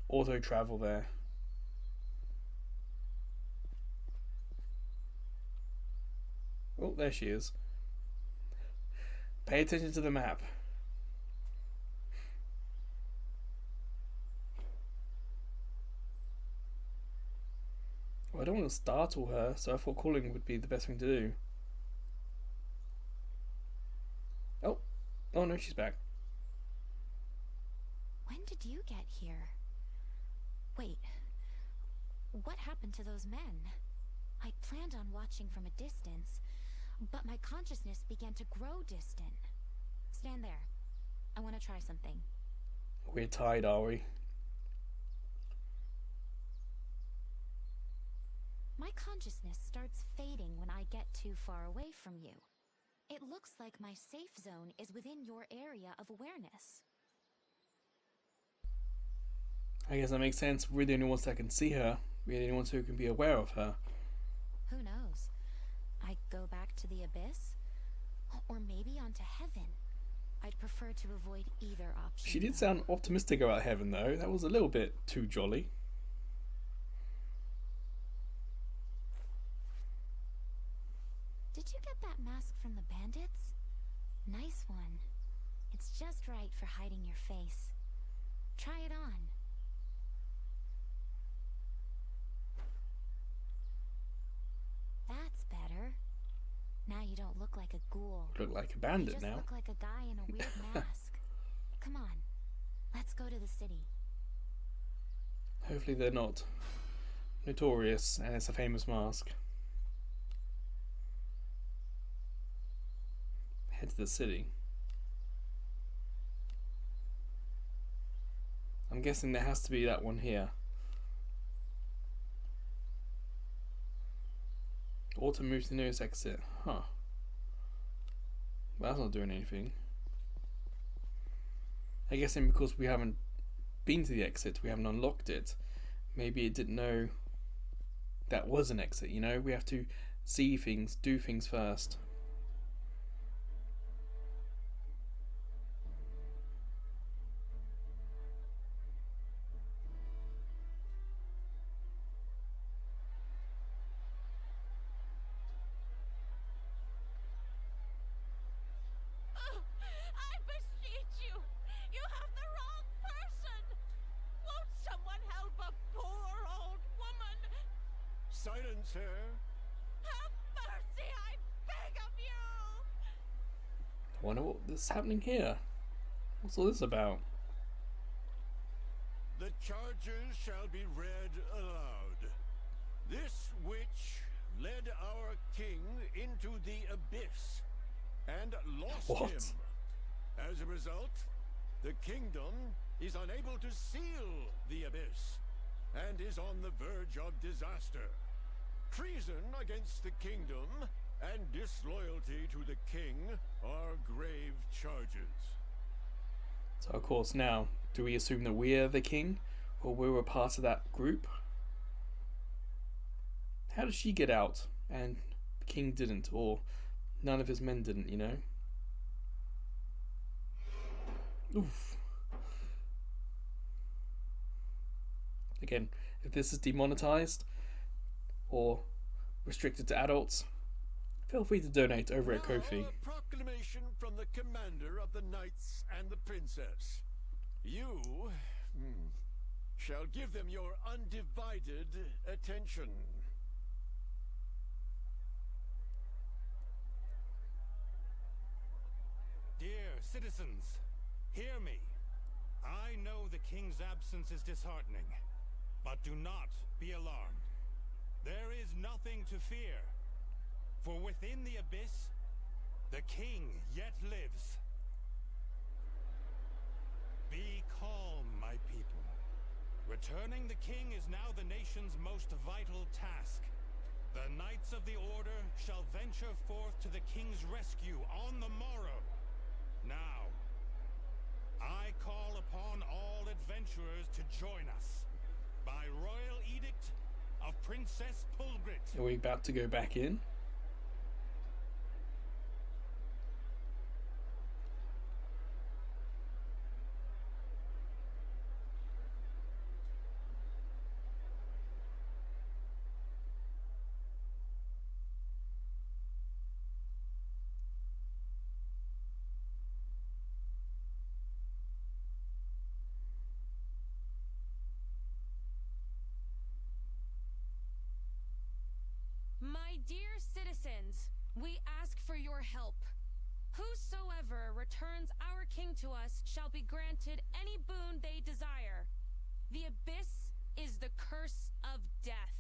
auto travel there. Oh, there she is. Pay attention to the map. Well, I don't want to startle her, so I thought calling would be the best thing to do. Oh no, she's back. When did you get here? Wait, what happened to those men? I planned on watching from a distance, but my consciousness began to grow distant. Stand there. I want to try something. We're tied, are we? My consciousness starts fading when I get too far away from you. It looks like my safe zone is within your area of awareness. I guess that makes sense. We're the only ones that can see her. We're the only ones who can be aware of her. Who knows? I go back to the abyss? Or maybe onto heaven? I'd prefer to avoid either option. She did sound optimistic about heaven, though. That was a little bit too jolly. Did you get that mask from the bandits? Nice one. It's just right for hiding your face. Try it on. That's better. Now you don't look like a ghoul. Look like a bandit you just now. Look like a guy in a weird mask. Come on, let's go to the city. Hopefully they're not notorious and it's a famous mask. Head to the city. I'm guessing there has to be that one here. Auto moves to the nearest exit. Huh. Well, that's not doing anything. I guess because we haven't been to the exit, we haven't unlocked it. Maybe it didn't know that was an exit, you know? We have to see things, do things first. I beseech you! You have the wrong person! Won't someone help a poor old woman? Silence her! Have mercy, I beg of you! I wonder what's happening here. What's all this about? The charges shall be read led our king into the abyss and lost What? him. As a result, the kingdom is unable to seal the abyss and is on the verge of disaster. Treason against the kingdom and disloyalty to the king are grave charges. So of course now, do we assume that we're the king? Or we were part of that group? How did she get out and the king didn't? Or none of his men didn't, you know? Oof. Again, if this is demonetized or restricted to adults, feel free to donate over at Ko-fi. Now, a proclamation from the commander of the knights and the princess. You shall give them your undivided attention. Dear citizens, hear me. I know the king's absence is disheartening, but do not be alarmed. There is nothing to fear, for within the abyss, the king yet lives. Be calm, my people. Returning the king is now the nation's most vital task. The Knights of the Order shall venture forth to the king's rescue on the morrow. Now, I call upon all adventurers to join us. By royal edict of Princess Pulgrit. Are we about to go back in? My dear citizens, we ask for your help. Whosoever returns our king to us shall be granted any boon they desire. The abyss is the curse of death.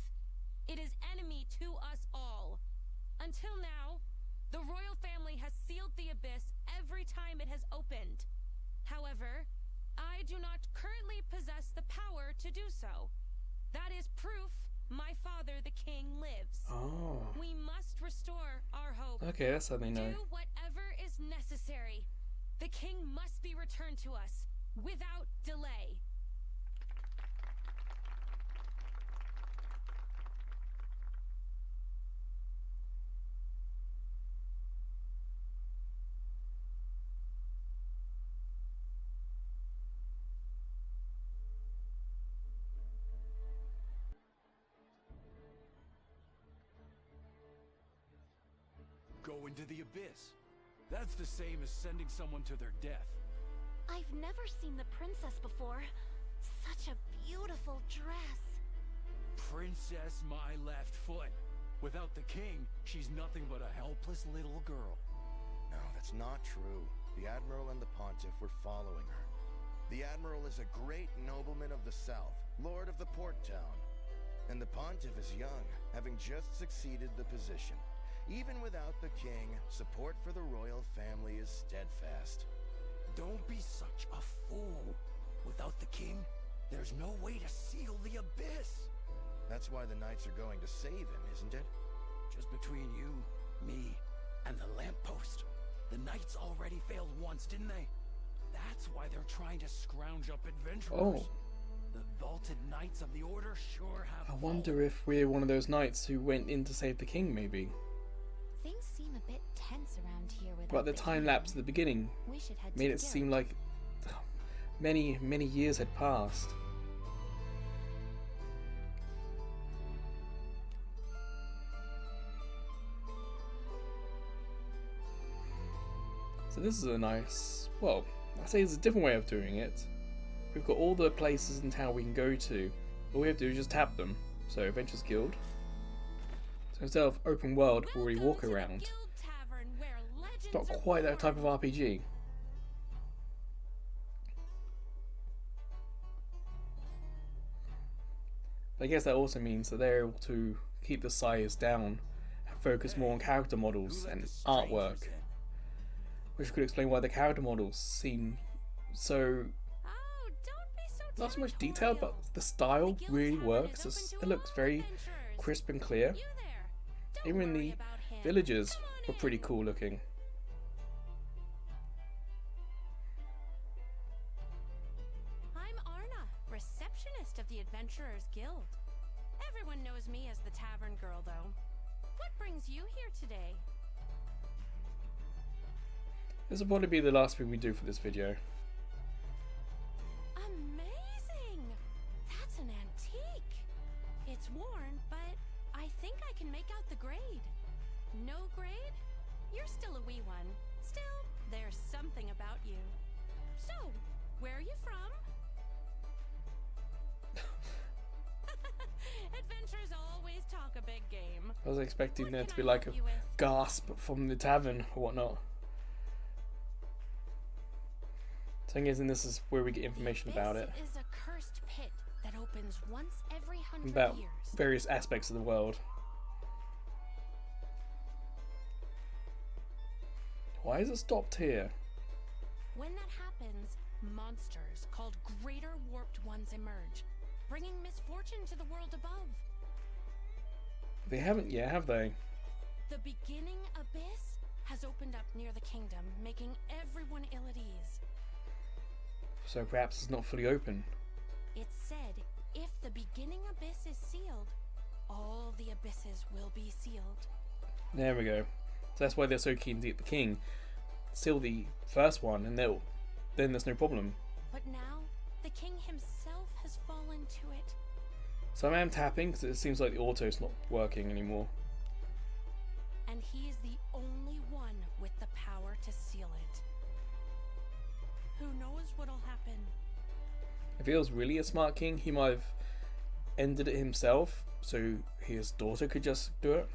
It is enemy to us all. Until now, the royal family has sealed the abyss every time it has opened. However, I do not currently possess the power to do so. That is proof my father, the king, lives. Oh. We must restore our hope. Okay, that's how they know. Do whatever is necessary. The king must be returned to us without delay. Go into the abyss. That's the same as sending someone to their death. I've never seen the princess before. Such a beautiful dress. Princess my left foot. Without the king, she's nothing but a helpless little girl. No, that's not true. The Admiral and the Pontiff were following her. The Admiral is a great nobleman of the South, Lord of the Port Town. And the Pontiff is young, having just succeeded the position. Even without the king, support for the royal family is steadfast. Don't be such a fool. Without the king, there's no way to seal the abyss. That's why the knights are going to save him, isn't it? Just between you, me, and the lamppost. The knights already failed once, didn't they? That's why they're trying to scrounge up adventurers. Oh. The vaulted knights of the order sure have I wonder if we're one of those knights who went in to save the king, maybe. Things seem a bit tense around here without But the time king. lapse at the beginning We should head made to it the seem guild. like many, many years had passed. So this is a nice, well, I say it's a different way of doing it. We've got all the places in town we can go to. All we have to do is just tap them. So Adventures Guild. So instead of open world where we Welcome walk to the around, Guild Tavern, where legends it's not are quite that type of born. RPG. I guess that also means that they're able to keep the size down focus more on character models and artwork, which could explain why the character models seem so Oh, don't be so not so much detailed, but the style really works. It looks very crisp and clear. You there. Don't Even worry the about him. villagers Come on were pretty in. cool looking. I'm Arna, receptionist of the Adventurers Guild. Everyone knows me as the Tavern Girl, though. What brings you here today? This will probably be the last thing we do for this video. Amazing! That's an antique. It's worn, but I think I can make out the grade. No grade? You're still a wee one. Still, there's something about you. So, where are you from? Adventurers always talk a big game. I was expecting What there can to be I like a help you with? gasp from the tavern or whatnot. Thing is, and this is where we get information about it, This is a cursed pit that opens once every 100 about years. various aspects of the world. Why is it stopped here? When that happens, monsters called Greater Warped Ones emerge, bringing misfortune to the world above. They haven't yet, have they? The beginning abyss has opened up near the kingdom, making everyone ill at ease. So perhaps it's not fully open. It's said if the beginning abyss is sealed, all the abysses will be sealed. There we go. So that's why they're so keen to get the king. Seal the first one, and then there's no problem. But now, the king himself has fallen to it. So I am tapping because it seems like the auto's not working anymore. And he is the only one with the power to seal it. Who knows what'll happen? If he was really a smart king, he might have ended it himself, so his daughter could just do it.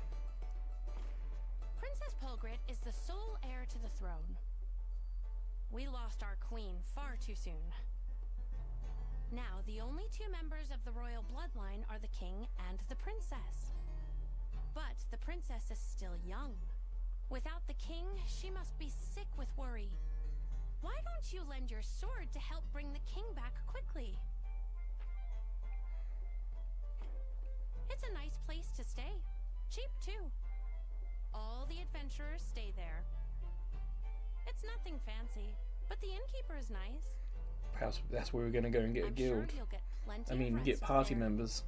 Princess Polgrit is the sole heir to the throne. We lost our queen far too soon. Now, the only two members of the royal bloodline are the king and the princess. But the princess is still young. Without the king, she must be sick with worry. Why don't you lend your sword to help bring the king back quickly? It's a nice place to stay. Cheap, too. All the adventurers stay there. It's nothing fancy, but the innkeeper is nice. Perhaps that's where we're going to go and get a I'm guild. sure you'll get plenty I mean, of get rest party there. members.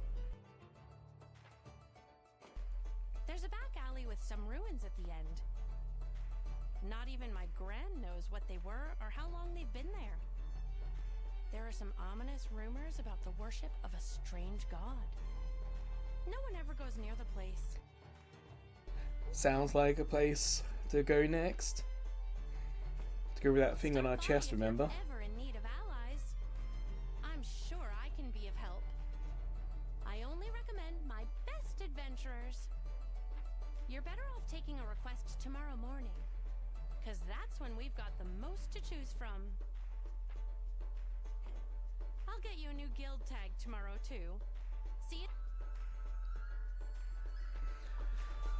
There's a back alley with some ruins at the end. Not even my gran knows what they were or how long they've been there. There are some ominous rumors about the worship of a strange god. No one ever goes near the place. Sounds like a place to go next. To go with that thing on our Stop by chest, if you're remember? ever in need of allies. I'm sure I can be of help. I only recommend my best adventurers. You're better off taking a request tomorrow morning, 'cause that's when we've got the most to choose from. I'll get you a new guild tag tomorrow too. See you.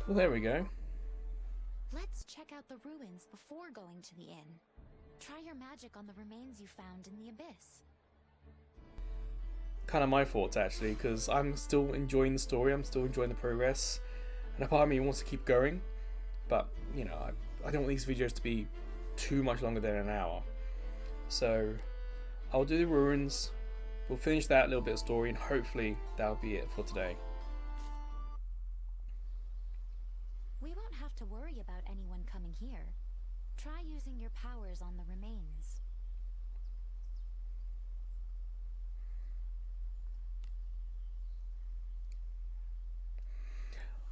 Well, there we go. Let's check out the ruins before going to the inn. Try your magic on the remains you found in the abyss. Kind of my thoughts, actually, because I'm still enjoying the story, I'm still enjoying the progress, and a part of me wants to keep going, but, you know, I don't want these videos to be too much longer than an hour. So, I'll do the ruins, we'll finish that little bit of story, and hopefully that'll be it for today. We won't have to worry about anyone coming here. Try using your powers on the remains.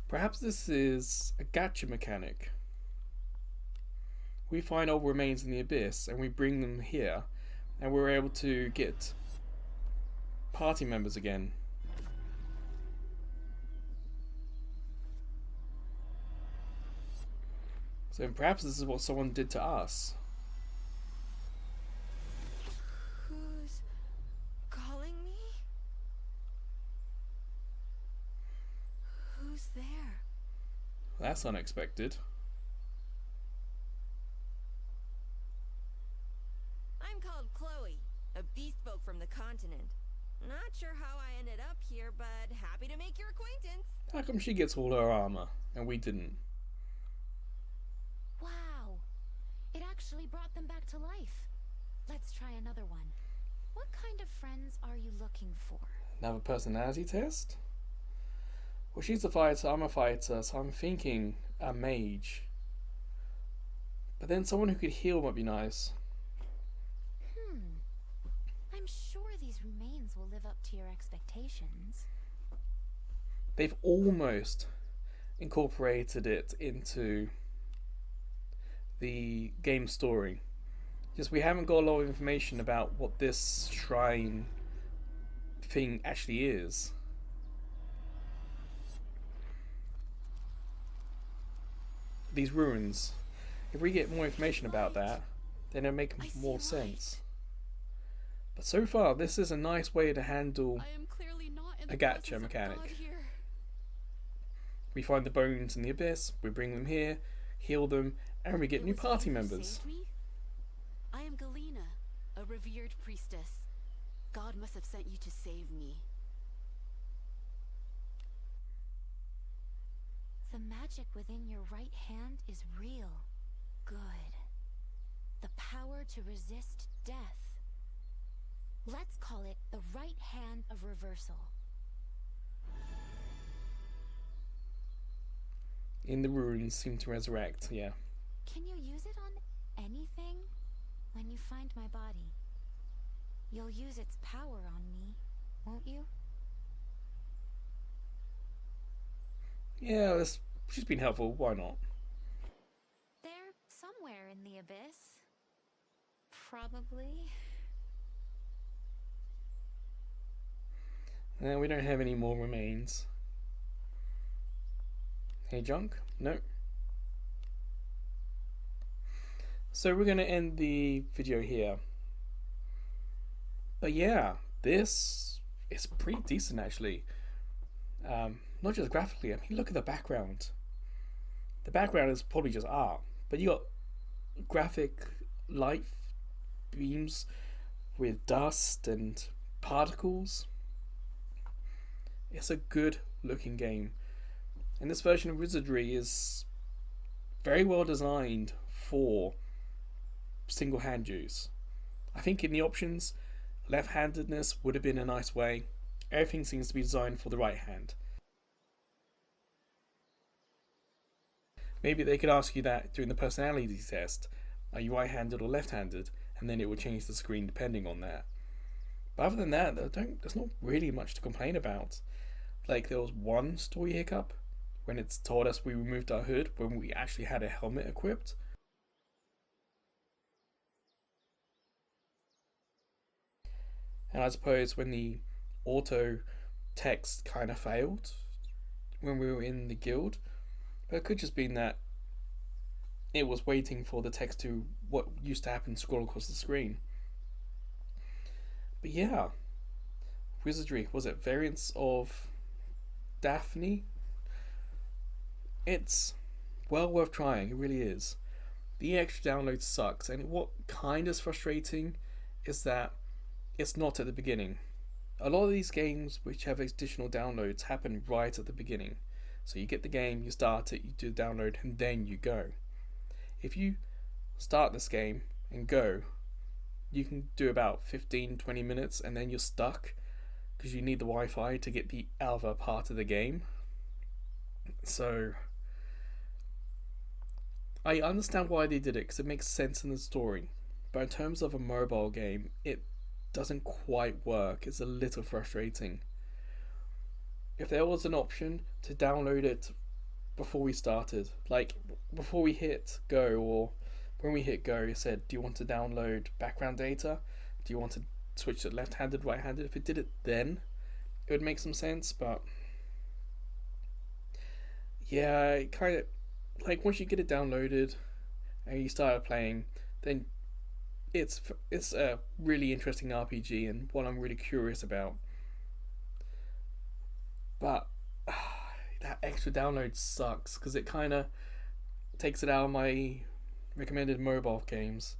Perhaps this is a gacha mechanic. We find old remains in the abyss and we bring them here, and we're able to get party members again. So perhaps this is what someone did to us. Who's calling me? Who's there? That's unexpected. I'm called Chloe, a beast folk from the continent. Not sure how I ended up here, but happy to make your acquaintance. How come she gets all her armor and we didn't? Wow! It actually brought them back to life. Let's try another one. What kind of friends are you looking for? Another personality test? Well, she's a fighter, I'm a fighter, so I'm thinking a mage. But then someone who could heal might be nice. I'm sure these remains will live up to your expectations. They've almost incorporated it into the game story. Just we haven't got a lot of information about what this shrine thing actually is. These ruins. If we get more information about that, then it'll make more sense. But so far, this is a nice way to handle a gacha mechanic. We find the bones in the abyss, we bring them here, heal them, and we get new party members. I am Galena, a revered priestess. God must have sent you to save me. The magic within your right hand is real. Good. The power to resist death. Let's call it the right hand of reversal. In the ruins seem to resurrect, yeah. Can you use it on anything? When you find my body, you'll use its power on me, won't you? Yeah, she's been helpful, why not? They're somewhere in the abyss. Probably. We don't have any more remains. Hey, junk? No. So we're going to end the video here. But yeah, this is pretty decent actually. Not just graphically, I mean look at the background. The background is probably just art, but you got graphic light beams with dust and particles. It's a good looking game. And this version of Wizardry is very well designed for single hand use. I think in the options, left-handedness would have been a nice way. Everything seems to be designed for the right hand. Maybe they could ask you that during the personality test. Are you right-handed or left-handed? And then it would change the screen depending on that. But other than that, there's not really much to complain about. Like, there was one story hiccup when it's told us we removed our hood when we actually had a helmet equipped. And I suppose when the auto text kind of failed when we were in the guild. But it could just been that it was waiting for the text to, what used to happen, scroll across the screen. But yeah, Wizardry, was it Variants of Daphne? It's well worth trying, it really is. The extra download sucks, and what kind is frustrating is that it's not at the beginning. A lot of these games which have additional downloads happen right at the beginning. So you get the game, you start it, you do the download, and then you go. If you start this game and go, you can do about 15-20 minutes and then you're stuck because you need the Wi-Fi to get the other part of the game. So I understand why they did it because it makes sense in the story, but in terms of a mobile game, it doesn't quite work. It's a little frustrating. If there was an option to download it before we started, like before we hit go, or when we hit go, it said, do you want to download background data? Do you want to switch to left-handed, right-handed? If it did it then, it would make some sense, but yeah, it kind of, like once you get it downloaded and you start playing, then it's a really interesting RPG and one I'm really curious about. But that extra download sucks because it kind of takes it out of my recommended mobile games.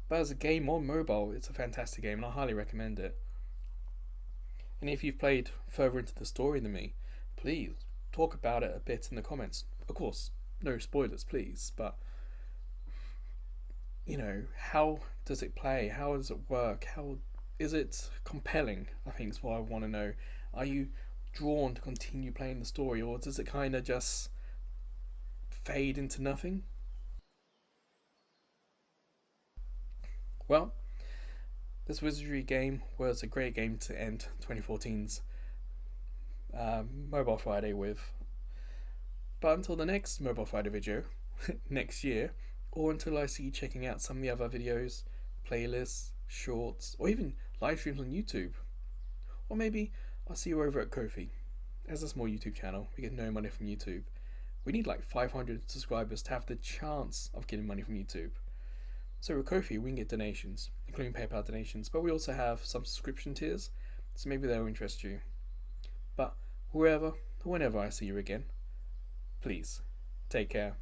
But as a game on mobile, it's a fantastic game and I highly recommend it. And if you've played further into the story than me, please talk about it a bit in the comments. Of course, no spoilers, please, but you know, how does it play? How does it work? How is it compelling? I think is what I want to know. Are you drawn to continue playing the story, or does it kind of just fade into nothing? Well, this Wizardry game was a great game to end 2014's Mobile Friday with. But until the next Mobile Friday video, next year, or until I see you checking out some of the other videos, playlists, shorts, or even live streams on YouTube. Or maybe I'll see you over at Ko-fi. As a small YouTube channel, we get no money from YouTube. We need like 500 subscribers to have the chance of getting money from YouTube. So with Ko-fi, we can get donations, including PayPal donations, but we also have some subscription tiers, so maybe they'll interest you. But wherever, whenever I see you again, please, take care.